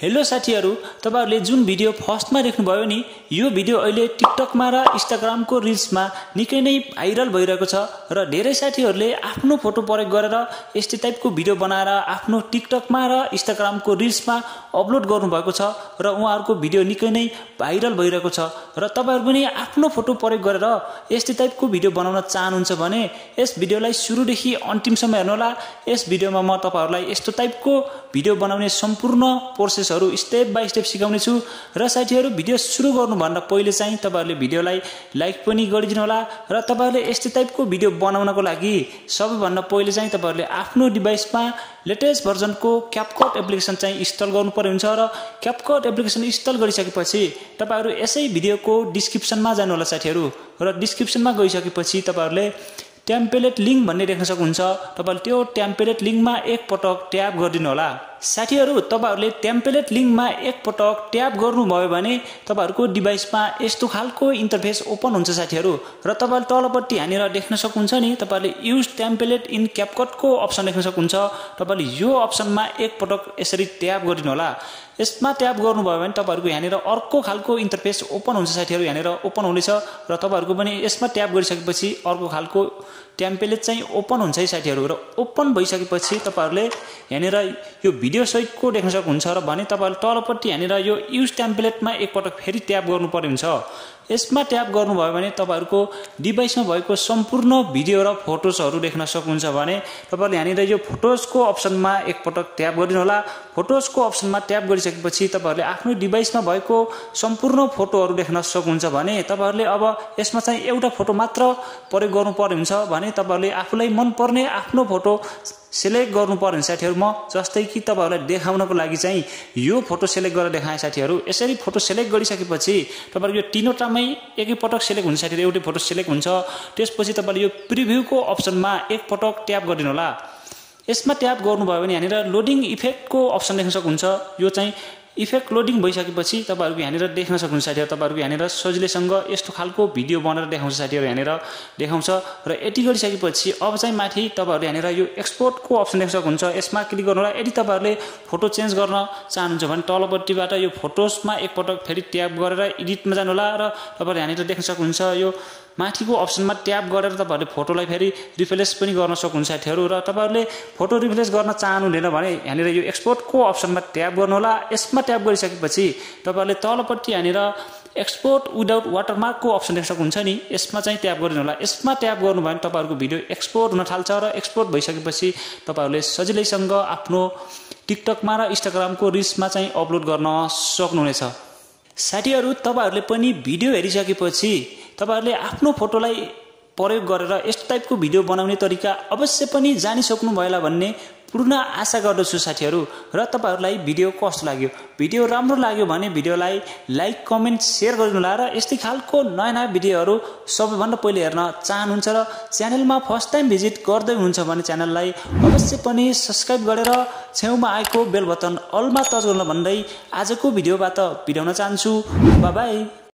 Hello साथीहरु, तपाईहरुले जुन भिडियो फर्स्टमा देख्नुभयो नि, यो भिडियो अहिले टिकटकमा र इन्स्टाग्रामको रिल्समा निकै नै भाइरल भइरहेको छ र धेरै साथीहरुले आफ्नो फोटो प्रयोग गरेर यस्तै टाइपको भिडियो बनाएर आफ्नो टिकटकमा र इन्स्टाग्रामको रिल्समा अपलोड गर्नुभएको छ र उहाँहरुको भिडियो निकै नै भाइरल भइरहेको छ र तपाईहरु पनि आफ्नो फोटो प्रयोग गरेर यस्तै टाइपको भिडियो बनाउन चाहनुहुन्छ भने यस भिडियोलाई सुरुदेखि अन्तिमसम्म हेर्नुहोला। यस भिडियोमा म तपाईहरुलाई यस्तो टाइपको भिडियो बनाउने सम्पूर्ण प्रोसेसहरु स्टेप बाइ स्टेप सिकाउने छु र साथीहरु भिडियो सुरु गर्नुभन्दा पहिले चाहिँ तपाईहरुले भिडियोलाई लाइक पनि गरिदिनु होला र तपाईहरुले यस्तै टाइपको भिडियो बनाउनको लागि सबैभन्दा पहिले चाहिँ तपाईहरुले आफ्नो डिभाइसमा लेटेस्ट भर्जनको क्यापकट एप्लिकेसन चाहिँ इन्स्टल गर्नुपर्ने हुन्छ र क्यापकट एप्लिकेसन इन्स्टल गरिसकेपछि तपाईहरु यसै भिडियोको डिस्क्रिप्सनमा जानु होला साथीहरु र डिस्क्रिप्सनमा गइसकेपछि तपाईहरुले टेम्पलेट लिंक भन्ने देख्न सक्नुहुन्छ। तपाईले त्यो टेम्पलेट लिंकमा एक पटक ट्याप गरिदिनु होला। साथीहरु, तपाईहरुले टेम्पलेट लिंकमा एक पटक ट्याप गर्नुभयो भने तपाईहरुको डिभाइसमा यस्तो खालको इन्टरफेस ओपन हुन्छ साथीहरु र तपाईले तलपट्टि यहाँनिर देख्न सक्नुहुन्छ नि, तपाईले युज टेम्पलेट इन क्यापकट को अप्सन देख्न सक्नुहुन्छ। तपाईले यो अप्सनमा एक पटक यसरी ट्याप गरिदिनु होला। यसमा ट्याप गर्नुभयो भने तपाईहरुको यहाँनिर अर्को खालको इन्टरफेस ओपन हुन्छ साथीहरु, यहाँनिर ओपन हुनेछ र तपाईहरुको पनि यसमा ट्याप गरिसकेपछि अर्को खालको टेम्पलेट चाहिँ ओपन हुन्छ है साथीहरु र ओपन भइसकेपछि तपाईहरुले यहाँनिर यो भिडियो सहितको देख्न सक्नुहुन्छ र भने तपाईहरुले तलपट्टि यहाँनिर यो युज टेम्पलेटमा एक पटक फेरि ट्याप गर्नुपर्ने हुन्छ। यसमा ट्याप गर्नुभयो भने तपाईहरुको डिभाइसमा भएको सम्पूर्ण भिडियो र फोटोजहरु देख्न सक्नुहुन्छ भने तपाईहरुले यहाँनिर यो फोटोजको अप्सनमा एक पटक ट्याप गरिदिनु होला। फोटोजको अप्सनमा ट्याप गरिसकेपछि तपाईहरुले आफ्नो डिभाइसमा भएको सम्पूर्ण फोटोहरु देख्न सक्नुहुन्छ भने तपाईहरुले अब यसमा चाहिँ एउटा फोटो मात्र प्रयोग गर्नुपर्ने हुन्छ भने तपाईहरुले आफुलाई मन पर्ने आफ्नो फोटो सिलेक्ट गर्नुपर्ने साथीहरु। म जस्तै कि तपाईहरुलाई देखाउनको लागि चाहिँ यो फोटो सिलेक्ट गरेर देखाए साथीहरु। यसरी फोटो सिलेक्ट गरिसकेपछि तपाईहरु यो तीनवटामै एकै पटक सिलेक्ट हुन्छ साथीहरु, एउटै फोटो सिलेक्ट हुन्छ। त्यसपछि तपाईले यो प्रिभ्यूको अप्सनमा एक पटक ट्याप गरिदिनु होला। यसमा ट्याप गर्नुभयो भने यहाँनिर लोडिङ इफेक्टको अप्सन देख्न सक्नुहुन्छ। यो चाहिँ इफेक्ट लोडिङ भइसकेपछि तपाईहरुको यहाँनिर देख्न सक्नुहुन्छ साथीहरु। तपाईहरुको यहाँनिर सजिलैसँग यस्तो खालको भिडियो बनाएर देखाउँछ साथीहरु, यहाँनिर देखाउँछ र यति गरिसकेपछि अब चाहिँ माथि तपाईहरुले यहाँनिर यो एक्सपोर्टको अप्सन देख्न सक्नुहुन्छ। यसमा क्लिक गर्नु होला। यदि तपाईहरुले फोटो चेन्ज गर्न चाहनुहुन्छ भने तलपट्टिबाट यो फोटोसमा एक पटक फेरि ट्याप गरेर एडिटमा जानु होला र तपाईहरुले यहाँनिर देख्न सक्नुहुन्छ यो माथिको अप्सनमा ट्याप गरेर तपाईहरुले फोटोलाई फेरि रिप्लेस पनि गर्न सक्नुहुन्छ साथीहरु र तपाईहरुले फोटो रिप्लेस गर्न चाहनुहुँदैन भने यहाँनिर यो एक्सपोर्टको अप्सनमा ट्याप गर्नु होला। यसमा ट्याप गरिसकेपछि तपाईहरुले तलपट्टि यहाँनिर एक्सपोर्ट विदाउट वाटरमार्कको अप्सन देख्न सक्नुहुन्छ नि, यसमा चाहिँ ट्याप गरिदिनु होला। यसमा ट्याप गर्नुभयो भने तपाईहरुको भिडियो एक्सपोर्ट हुन थाल्छ र एक्सपोर्ट भइसकेपछि तपाईहरुले सजिलैसँग आफ्नो टिकटकमा र इन्स्टाग्रामको रिल्समा चाहिँ अपलोड गर्न सक्नुहुनेछ। साथीहरु, तपाईहरुले पनि भिडियो हेरिसकेपछि तपाईहरुले आफ्नो फोटोलाई प्रयोग गरेर यस्तो टाइपको भिडियो बनाउने तरिका अवश्य पनि जानिसक्नु भएला भन्ने पूर्ण आशा गर्दछु साथीहरु। र तपाईहरुलाई भिडियो कस्तो लाग्यो? भिडियो राम्रो लाग्यो भने भिडियोलाई लाइक, कमेन्ट, शेयर गरिदिनु होला र यस्तै खालको नयाँ भिडियोहरु सबैभन्दा पहिले हेर्न चाहनुहुन्छ र च्यानलमा फर्स्ट टाइम भिजिट गर्दै हुनुहुन्छ भने च्यानललाई अवश्य पनि सब्स्क्राइब गरेर छेउमा आएको बेल बटन अलमा टच गर्न भन्दै आजको भिडियोबाट बिराउन चाहन्छु। Bye bye.